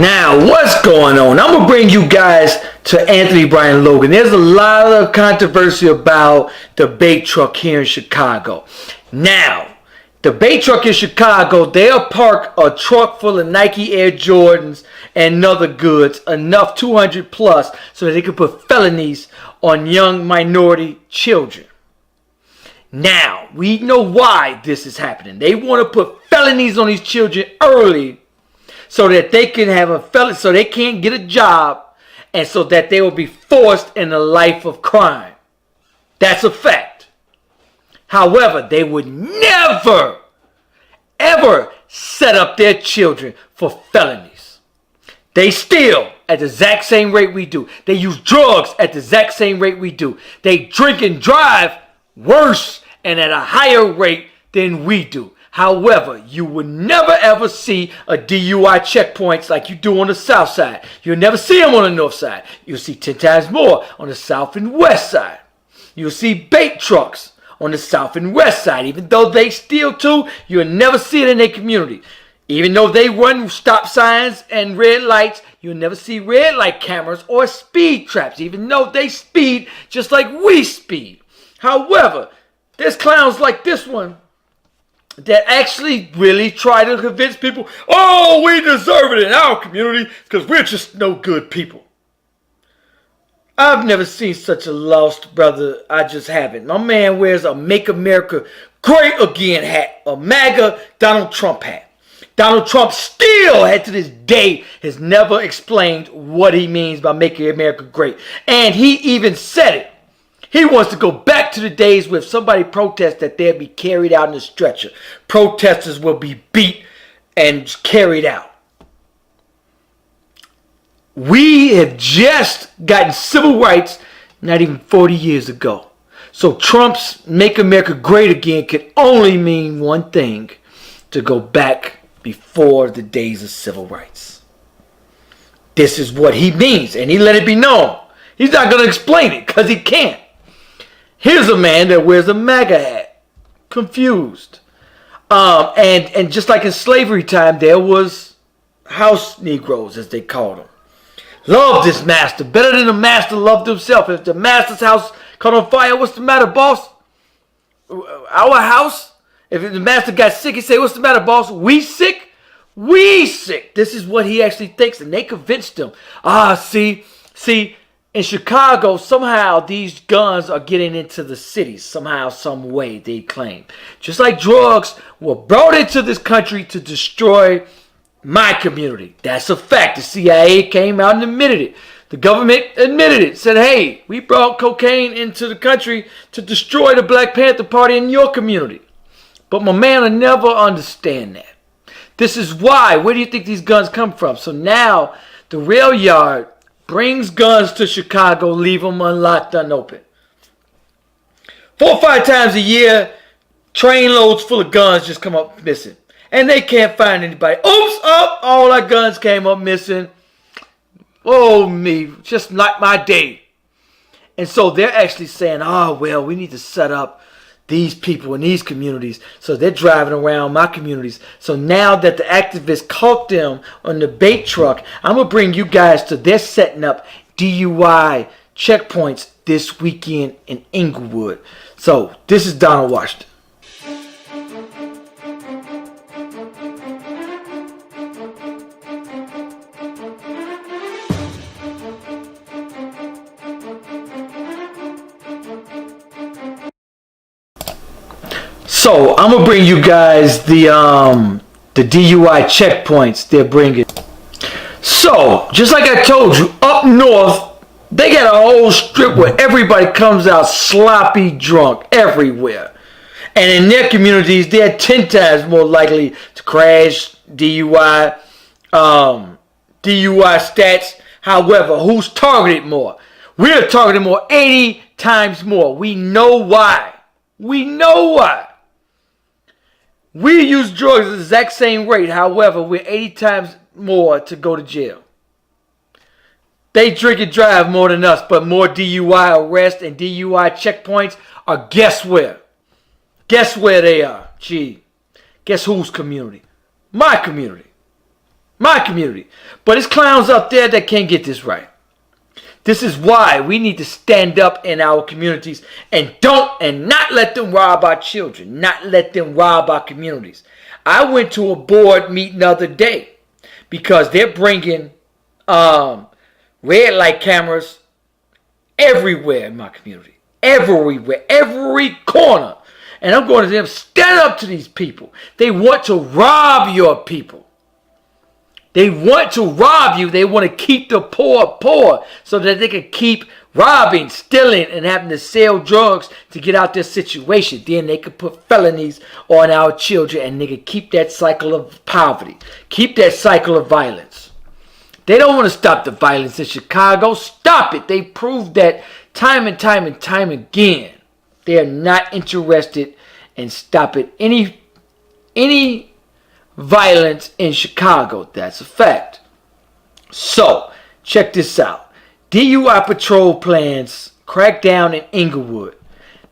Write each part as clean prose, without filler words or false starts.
Now, what's going on? I'm going to bring you guys to Anthony Brian Logan. There's a lot of controversy about the bait truck here in Chicago. Now, the bait truck in Chicago, they'll park a truck full of Nike Air Jordans and other goods, enough 200 plus, so that they can put felonies on young minority children. Now, we know why this is happening. They want to put felonies on these children early, so that they can have a felony, so they can't get a job, and so that they will be forced in a life of crime. That's a fact. However, they would never, ever set up their children for felonies. They steal at the exact same rate we do. They use drugs at the exact same rate we do. They drink and drive worse and at a higher rate than we do. However, you will never ever see a DUI checkpoints like you do on the south side. You'll never see them on the north side. You'll see 10 times more on the south and west side. You'll see bait trucks on the south and west side. Even though they steal too, you'll never see it in their community. Even though they run stop signs and red lights, you'll never see red light cameras or speed traps, even though they speed just like we speed. However, there's clowns like this one that actually really try to convince people, oh, we deserve it in our community because we're just no good people. I've never seen such a lost brother. I just haven't. My man wears a Make America Great Again hat, a MAGA Donald Trump hat. Donald Trump still, to this day, has never explained what he means by making America great. And he even said it. He wants to go back to the days where if somebody protests that they'll be carried out in a stretcher. Protesters will be beat and carried out. We have just gotten civil rights not even 40 years ago. So Trump's Make America Great Again could only mean one thing: to go back before the days of civil rights. This is what he means, and he let it be known. He's not going to explain it because he can't. Here's a man that wears a MAGA hat, confused. And just like in slavery time, there was house Negroes, as they called them. Loved his master, better than the master loved himself. If the master's house caught on fire, what's the matter, boss? Our house? If the master got sick, he say, what's the matter, boss? We sick? We sick. This is what he actually thinks, and they convinced him. See, in Chicago, somehow these guns are getting into the cities. Somehow, some way, they claim. Just like drugs were brought into this country to destroy my community. That's a fact. The CIA came out and admitted it. The government admitted it. Said, hey, we brought cocaine into the country to destroy the Black Panther Party in your community. But my man will never understand that. This is why. Where do you think these guns come from? So now, the rail yard brings guns to Chicago, leave them unlocked, unopened. 4 or 5 times a year, train loads full of guns just come up missing. And they can't find anybody. Oops, all our guns came up missing. Oh, me, just like my day. And so they're actually saying, well, we need to set up these people in these communities. So they're driving around my communities. So now that the activists caught them on the bait truck, I'm going to bring you guys to they're setting up DUI checkpoints this weekend in Inglewood. So this is Donald Washington. So I'm gonna bring you guys the DUI checkpoints they're bringing. So just like I told you, up north they got a whole strip where everybody comes out sloppy drunk everywhere, and in their communities they're 10 times more likely to crash. DUI stats. However, who's targeted more? We're targeted more, 80 times more. We know why. We know why. We use drugs at the exact same rate. However, we're 80 times more to go to jail. They drink and drive more than us, but more DUI arrests and DUI checkpoints are guess where? Guess where they are? Gee, guess whose community? My community. My community. But it's clowns up there that can't get this right. This is why we need to stand up in our communities and not let them rob our children. Not let them rob our communities. I went to a board meeting the other day because they're bringing red light cameras everywhere in my community. Everywhere. Every corner. And I'm going to them, stand up to these people. They want to rob your people. They want to rob you. They want to keep the poor poor so that they can keep robbing, stealing, and having to sell drugs to get out their situation. Then they can put felonies on our children and they can keep that cycle of poverty. Keep that cycle of violence. They don't want to stop the violence in Chicago. Stop it. They proved that time and time and time again. They are not interested in stopping any violence in Chicago. That's a fact. So, check this out. DUI patrol plans crackdown in Inglewood.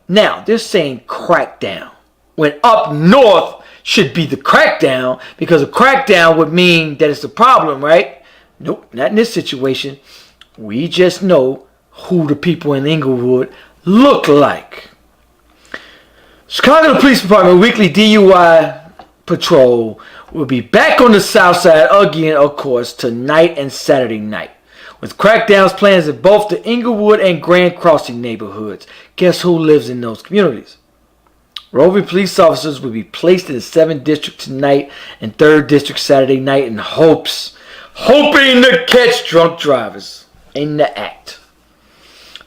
Now, they're saying crackdown, when up north should be the crackdown, because a crackdown would mean that it's a problem, right? Nope, not in this situation. We just know who the people in Inglewood look like. Chicago Police Department weekly DUI patrol will be back on the south side again, of course, tonight and Saturday night, with crackdowns plans in both the Inglewood and Grand Crossing neighborhoods. Guess who lives in those communities? Roving police officers will be placed in the 7th District tonight and 3rd District Saturday night in hoping to catch drunk drivers in the act.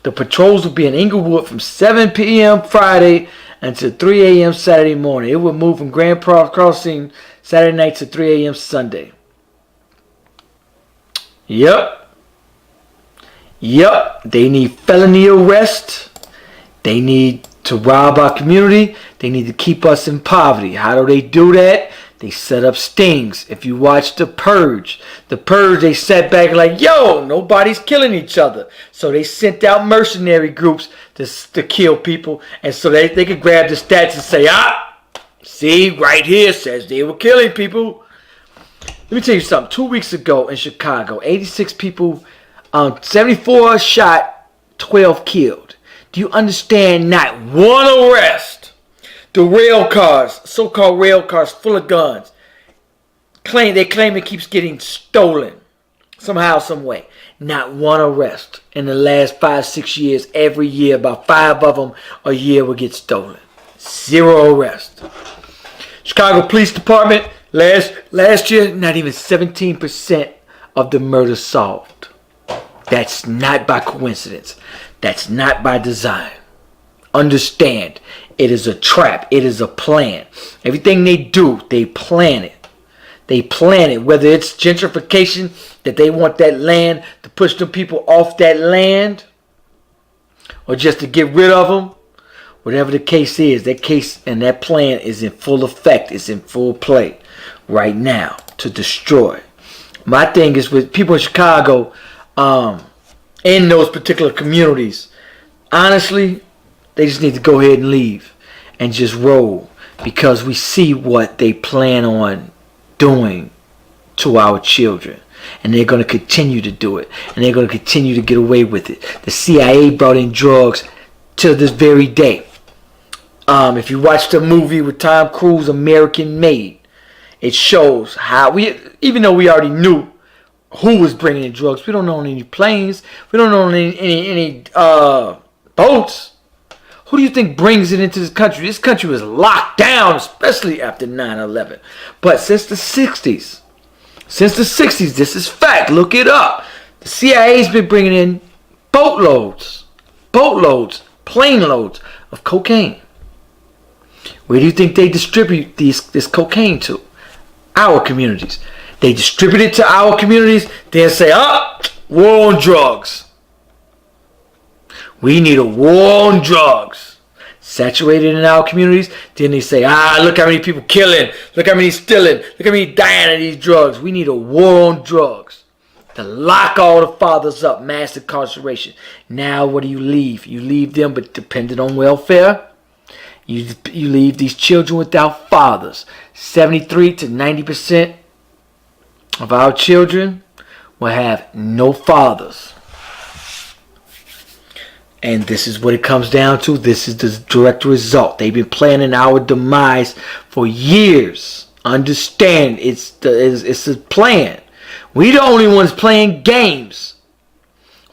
The patrols will be in Inglewood from 7 p.m. Friday until 3 a.m. Saturday morning. It will move from Grand Crossing Saturday night to 3 a.m. Sunday. Yep. They need felony arrest. They need to rob our community. They need to keep us in poverty. How do they do that? They set up stings. If you watch The Purge, they sat back like, yo, nobody's killing each other. So they sent out mercenary groups to kill people. And so they could grab the stats and say, see, right here says they were killing people. Let me tell you something. 2 weeks ago in Chicago, 86 people, 74 shot, 12 killed. Do you understand? Not one arrest. The rail cars, so-called rail cars full of guns, they claim it keeps getting stolen somehow, some way. Not one arrest in the last 5-6 years. Every year, about 5 of them a year will get stolen. 0 arrest. Chicago Police Department, last year, not even 17% of the murders solved. That's not by coincidence. That's not by design. Understand, it is a trap. It is a plan. Everything they do, they plan it. They plan it. Whether it's gentrification, that they want that land to push the people off that land, or just to get rid of them. Whatever the case is, that case and that plan is in full effect. It's in full play right now to destroy. My thing is with people in Chicago, in those particular communities, honestly, they just need to go ahead and leave and just roll, because we see what they plan on doing to our children, and they're going to continue to do it, and they're going to continue to get away with it. The CIA brought in drugs to this very day. If you watch the movie with Tom Cruise, American Made, it shows how even though we already knew who was bringing in drugs, we don't own any planes, we don't own any boats. Who do you think brings it into this country? This country was locked down, especially after 9/11. But since the 60s, this is fact. Look it up. The CIA's been bringing in boatloads, plane loads of cocaine. Where do you think they distribute this cocaine to? Our communities. They distribute it to our communities, then say, war on drugs. We need a war on drugs. Saturated in our communities. Then they say, look how many people killing. Look how many stealing. Look how many dying of these drugs. We need a war on drugs. To lock all the fathers up. Mass incarceration. Now what do you leave? You leave them but dependent on welfare. You leave these children without fathers. 73 to 90% of our children will have no fathers. And this is what it comes down to. This is the direct result. They've been planning our demise for years. Understand, it's a plan. We the only ones playing games.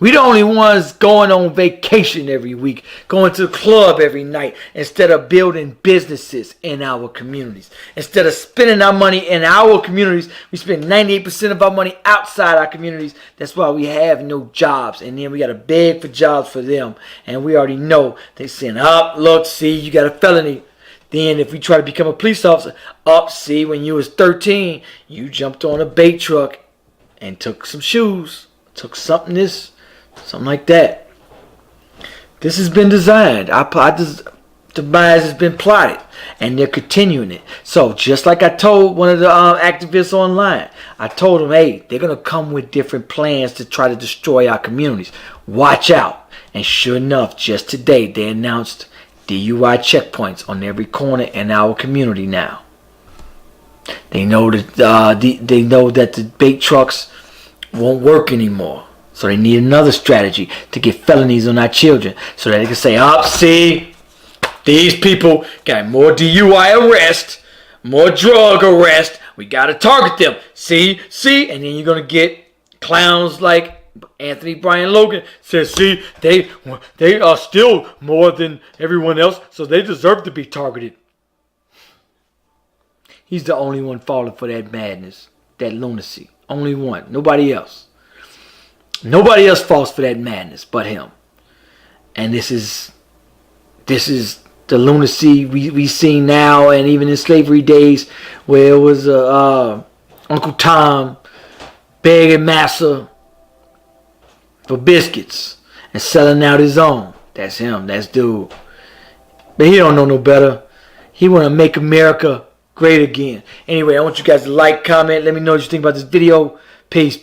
We the only ones going on vacation every week, going to the club every night, instead of building businesses in our communities. Instead of spending our money in our communities, we spend 98% of our money outside our communities. That's why we have no jobs. And then we got to beg for jobs for them. And we already know they saying, look, see, you got a felony. Then if we try to become a police officer, see, when you was 13, you jumped on a bait truck and took some shoes, took something like that. This has been designed. This demise has been plotted, and they're continuing it. So just like I told one of the activists online, I told them, hey, they're going to come with different plans to try to destroy our communities. Watch out. And sure enough, just today, they announced DUI checkpoints on every corner in our community now. They know that the bait trucks won't work anymore. So they need another strategy to get felonies on our children so that they can say, see, these people got more DUI arrest, more drug arrest. We got to target them. See? And then you're going to get clowns like Anthony Brian Logan says, see, they are still more than everyone else, so they deserve to be targeted. He's the only one falling for that madness, that lunacy. Only one. Nobody else. Nobody else falls for that madness but him. And this is the lunacy we see now, and even in slavery days where it was Uncle Tom begging massa for biscuits and selling out his own. That's him. That's dude. But he don't know no better. He want to make America great again. Anyway, I want you guys to like, comment, let me know what you think about this video. Peace.